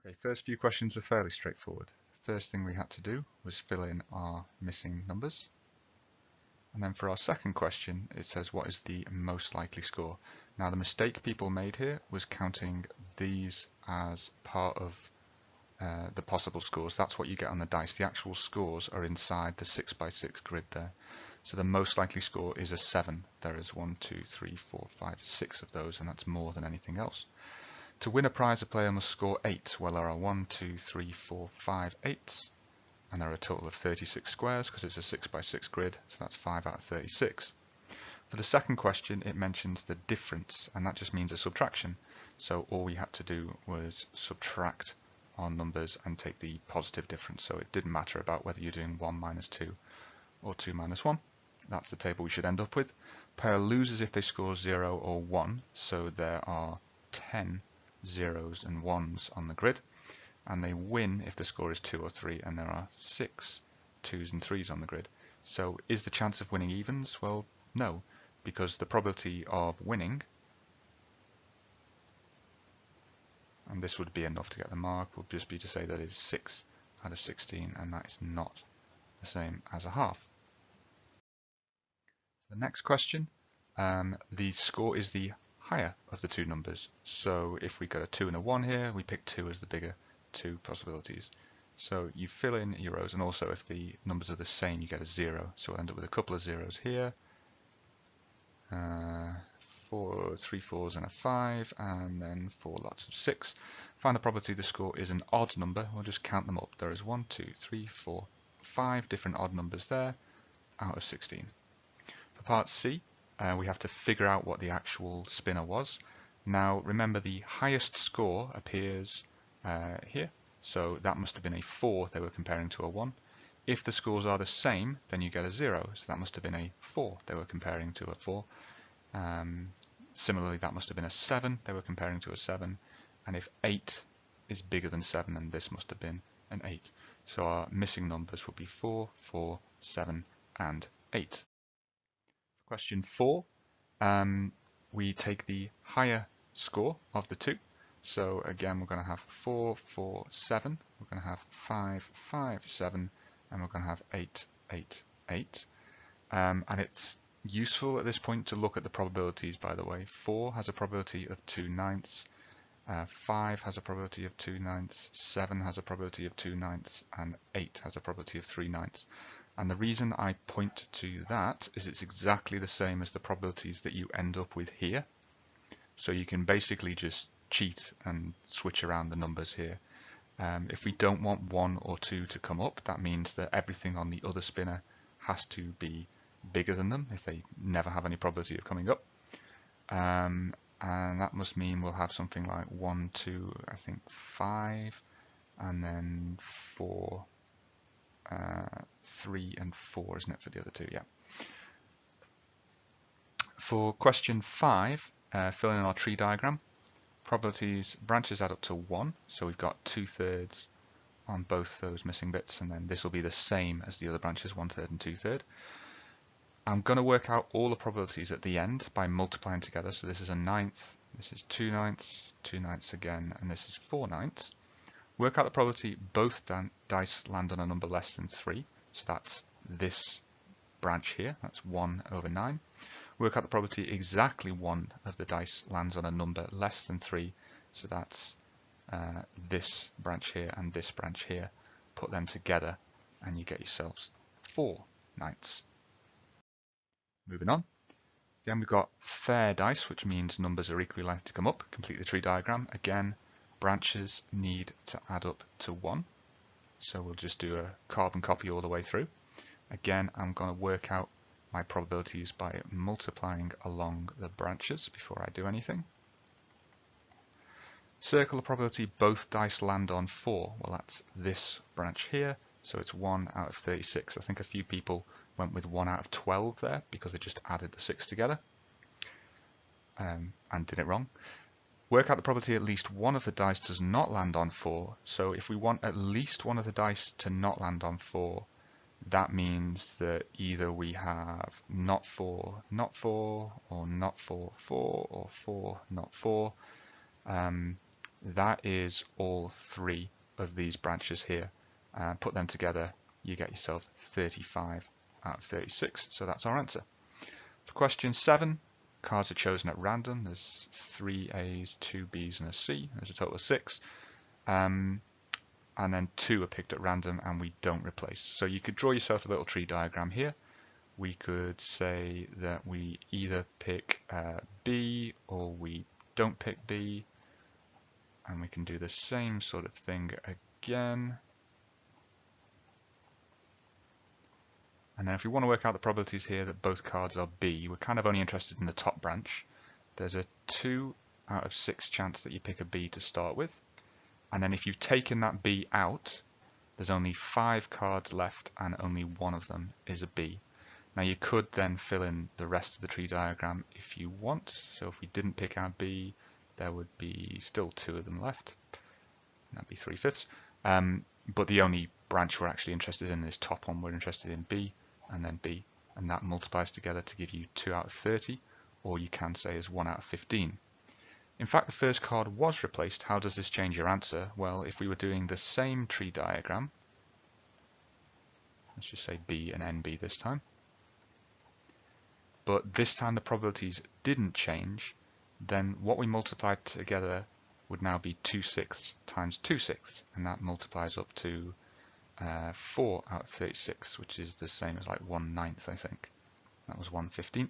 Okay, first few questions were fairly straightforward. First thing we had to do was fill in our missing numbers. And then for our second question, it says what is the most likely score. Now the mistake people made here was counting these as part of the possible scores. That's what you get on the dice. The actual scores are inside the 6x6 grid there. So the most likely score is a 7. There is 1, 2, 3, 4, 5, 6 of those, and that's more than anything else. To win a prize, a player must score 8. Well, there are 1, 2, 3, 4, 5 8s, and there are a total of 36 squares because it's a 6x6 grid, so that's 5 out of 36. For the second question, it mentions the difference, and that just means a subtraction. So all we had to do was subtract our numbers and take the positive difference. So it didn't matter about whether you're doing 1 minus 2 or 2 minus 1. That's the table we should end up with. Player loses if they score 0 or 1, so there are 10 zeros and ones on the grid, and they win if the score is 2 or 3, and there are 6 2s and 3s on the grid. So is the chance of winning evens? Well, no, because the probability of winning, and this would be enough to get the mark, would just be to say that it's 6 out of 16, and that is not the same as a half. The next question, the score is the higher of the two numbers. So if we got a 2 and a 1 here, we pick 2 as the bigger two possibilities. So you fill in your rows, and also if the numbers are the same, you get a 0. So we'll end up with a couple of zeros here, 3 4s and a 5, and then 4 lots of 6. Find the probability the score is an odd number. We'll just count them up. There is 1, 2, 3, 4, 5 different odd numbers there out of 16. For part C, we have to figure out what the actual spinner was. Now remember, the highest score appears here, so that must have been a 4 they were comparing to a 1. If the scores are the same, then you get a 0, so that must have been a 4 they were comparing to a 4. Similarly, that must have been a 7 they were comparing to a 7, and if 8 is bigger than 7, then this must have been an 8. So our missing numbers would be 4, 4, 7, and 8. Question 4, we take the higher score of the two. So again, we're going to have 4, 4, 7. We're going to have 5, 5, 7, and we're going to have 8, 8, 8. And it's useful at this point to look at the probabilities, by the way. 4 has a probability of 2/9. 5 has a probability of 2/9. 7 has a probability of 2/9, and 8 has a probability of 3/9. And the reason I point to that is it's exactly the same as the probabilities that you end up with here. So you can basically just cheat and switch around the numbers here. If we don't want 1 or 2 to come up, that means that everything on the other spinner has to be bigger than them if they never have any probability of coming up. And that must mean we'll have something like 1, 2, I think 5, and then 4, 3 and 4, isn't it, for the other two? Yeah. For question 5, fill in our tree diagram. Probabilities, branches add up to 1, so we've got 2/3 on both those missing bits, and then this will be the same as the other branches, 1/3 and 2/3. I'm going to work out all the probabilities at the end by multiplying together. So this is a 9th, this is 2/9, 2/9 again, and this is 4/9. Work out the probability both dice land on a number less than 3. So that's this branch here, that's 1/9. Work out the probability exactly one of the dice lands on a number less than 3. So that's this branch here and this branch here. Put them together and you get yourselves 4/9. Moving on. Again, we've got fair dice, which means numbers are equally likely to come up. Complete the tree diagram. Again, branches need to add up to 1. So we'll just do a carbon copy all the way through. Again, I'm going to work out my probabilities by multiplying along the branches before I do anything. Circle the probability both dice land on 4. Well, that's this branch here, so it's 1 out of 36. I think a few people went with 1 out of 12 there because they just added the 6 together and did it wrong. Work out the probability at least one of the dice does not land on 4. So if we want at least one of the dice to not land on 4, that means that either we have not 4, not 4, or not 4, 4, or 4, not 4. that is all three of these branches here. Put them together, you get yourself 35 out of 36. So that's our answer. For question 7, cards are chosen at random. There's 3 A's, 2 B's and a C. There's a total of 6. And then 2 are picked at random and we don't replace. So you could draw yourself a little tree diagram here. We could say that we either pick B or we don't pick B. And we can do the same sort of thing again. And then if we want to work out the probabilities here that both cards are B, we're kind of only interested in the top branch. There's a 2 out of 6 chance that you pick a B to start with. And then if you've taken that B out, there's only 5 cards left and only one of them is a B. Now you could then fill in the rest of the tree diagram if you want. So if we didn't pick our B, there would be still 2 of them left. That'd be 3/5. But the only branch we're actually interested in is top one. We're interested in B and then B, and that multiplies together to give you 2 out of 30, or you can say is 1 out of 15. In fact, the first card was replaced. How does this change your answer? Well, if we were doing the same tree diagram, let's just say B and NB this time, but this time the probabilities didn't change, then what we multiplied together would now be 2/6 times 2/6, and that multiplies up to 4 out of 36, which is the same as like 1/9, I think. That was 1/15.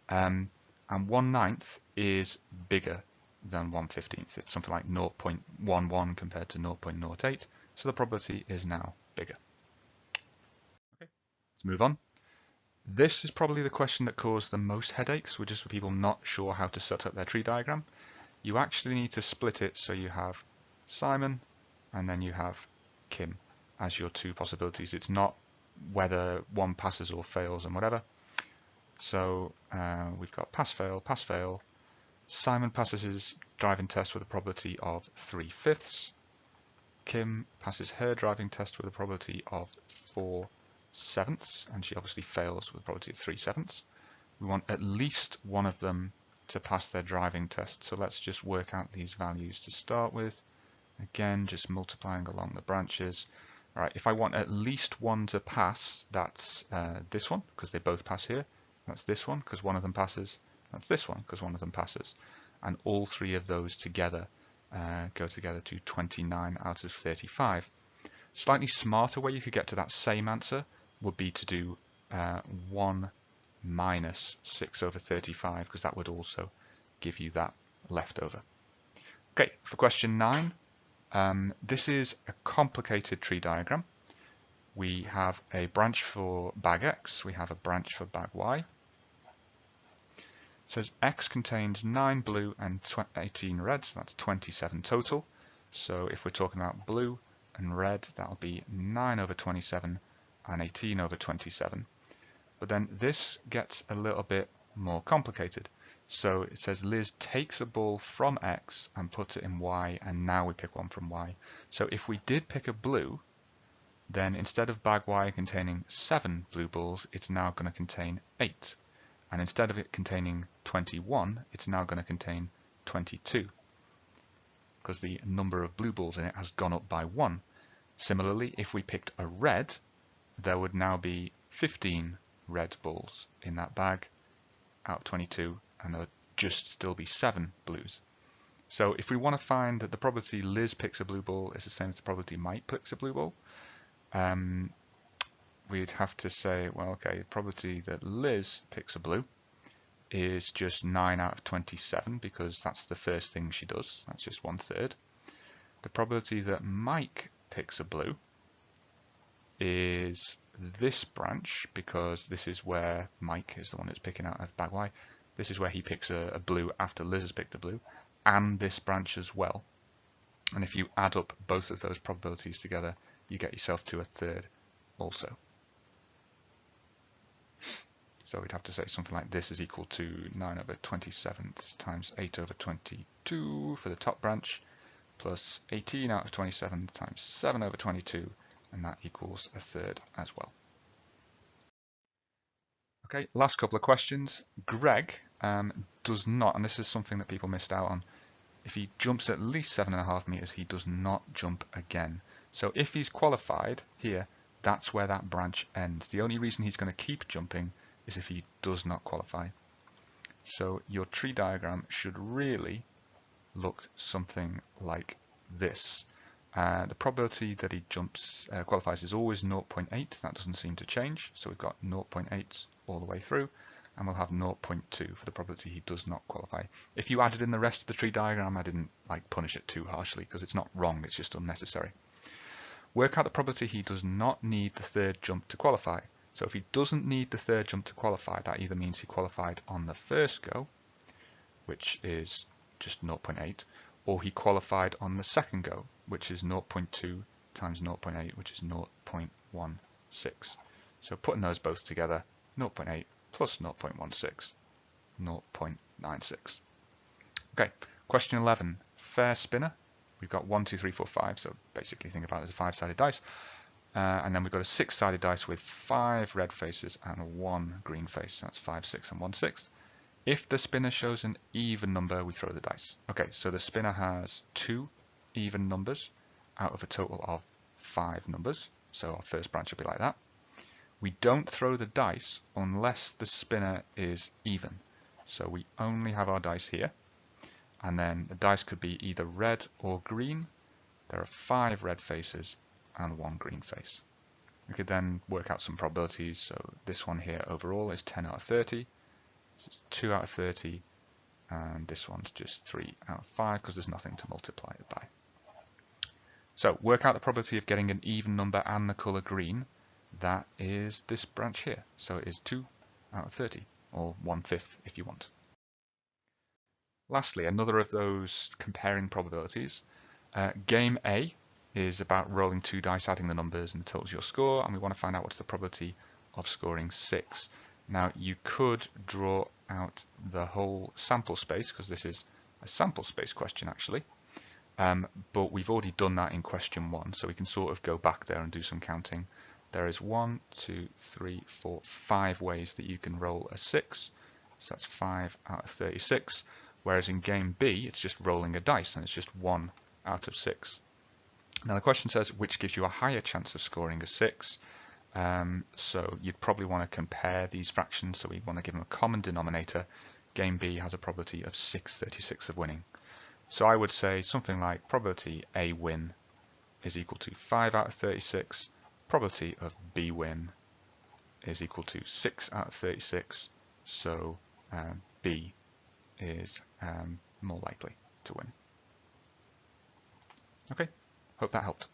And 1/9 is bigger than 1/15. It's something like 0.11 compared to 0.08, so the probability is now bigger. Okay, let's move on. This is probably the question that caused the most headaches, which is for people not sure how to set up their tree diagram. You actually need to split it so you have Simon and then you have Kim as your 2 possibilities. It's not whether one passes or fails and whatever. So we've got pass, fail, pass, fail. Simon passes his driving test with a probability of 3/5. Kim passes her driving test with a probability of 4/7, and she obviously fails with a probability of 3/7. We want at least one of them to pass their driving test. So let's just work out these values to start with. Again, just multiplying along the branches. All right, if I want at least one to pass, that's this one, because they both pass here. That's this one, because one of them passes. That's this one, because one of them passes. And all 3 of those together go together to 29 out of 35. Slightly smarter way you could get to that same answer would be to do 1 minus 6/35, because that would also give you that leftover. Okay, for question 9, this is a complicated tree diagram. We have a branch for bag X, we have a branch for bag Y. It says X contains 9 blue and 18 red, so that's 27 total. So if we're talking about blue and red, that'll be 9/27 and 18/27. But then this gets a little bit more complicated. So it says Liz takes a ball from X and puts it in Y, and now we pick one from Y. So if we did pick a blue, then instead of bag Y containing 7 blue balls, it's now going to contain 8. And instead of it containing 21, it's now going to contain 22, because the number of blue balls in it has gone up by 1. Similarly, if we picked a red, there would now be 15 red balls in that bag out of 22, and there would just still be 7 blues. So if we want to find that the probability Liz picks a blue ball is the same as the probability Mike picks a blue ball, we'd have to say, well, okay, the probability that Liz picks a blue is just 9 out of 27, because that's the first thing she does. That's just 1/3. The probability that Mike picks a blue is this branch, because this is where Mike is the one that's picking out of bag Y. This is where he picks a blue after Liz has picked a blue, and this branch as well. And if you add up both of those probabilities together, you get yourself to 1/3 also. So we'd have to say something like this is equal to 9/27 times 8/22 for the top branch, plus 18 out of 27 times 7/22, and that equals 1/3 as well. Okay, last couple of questions. Greg does not, and this is something that people missed out on, If he jumps at least 7.5 meters, he does not jump again. So if he's qualified here, that's where that branch ends. The only reason he's going to keep jumping is if he does not qualify. So your tree diagram should really look something like this. The probability that he qualifies is always 0.8. That doesn't seem to change. So we've got 0.8 all the way through, and we'll have 0.2 for the probability he does not qualify. If you added in the rest of the tree diagram, I didn't punish it too harshly because it's not wrong, it's just unnecessary. Work out the probability he does not need the third jump to qualify. So if he doesn't need the third jump to qualify, that either means he qualified on the first go, which is just 0.8, or he qualified on the second go, which is 0.2 times 0.8, which is 0.16. So putting those both together, 0.8 plus 0.16, 0.96. Okay, question 11, fair spinner. We've got 1, 2, 3, 4, 5, so basically think about it as a 5-sided dice. And then we've got a 6-sided dice with 5 red faces and 1 green face. That's 5, 6, and 1/6. If the spinner shows an even number, we throw the dice. Okay, so the spinner has 2 even numbers out of a total of 5 numbers. So our first branch will be like that. We don't throw the dice unless the spinner is even. So we only have our dice here. And then the dice could be either red or green. There are 5 red faces and 1 green face. We could then work out some probabilities. So this one here overall is 10 out of 30. This is 2 out of 30. And this one's just 3 out of 5 because there's nothing to multiply it by. So work out the probability of getting an even number and the color green. That is this branch here. So it is 2 out of 30, or 1/5 if you want. Lastly, another of those comparing probabilities. Game A is about rolling 2 dice, adding the numbers, and the total's your score, and we want to find out what's the probability of scoring 6. Now you could draw out the whole sample space, because this is a sample space question actually, but we've already done that in question 1, so we can sort of go back there and do some counting. There is 1, 2, 3, 4, 5 ways that you can roll a 6, so that's 5 out of 36. Whereas in game B, it's just rolling a dice, and it's just 1 out of 6. Now the question says which gives you a higher chance of scoring a 6. So you'd probably want to compare these fractions, so we want to give them a common denominator. Game B has a probability of 6/36 of winning. So I would say something like probability A win is equal to 5 out of 36. Probability of B win is equal to 6 out of 36. So B is more likely to win. Okay, hope that helped.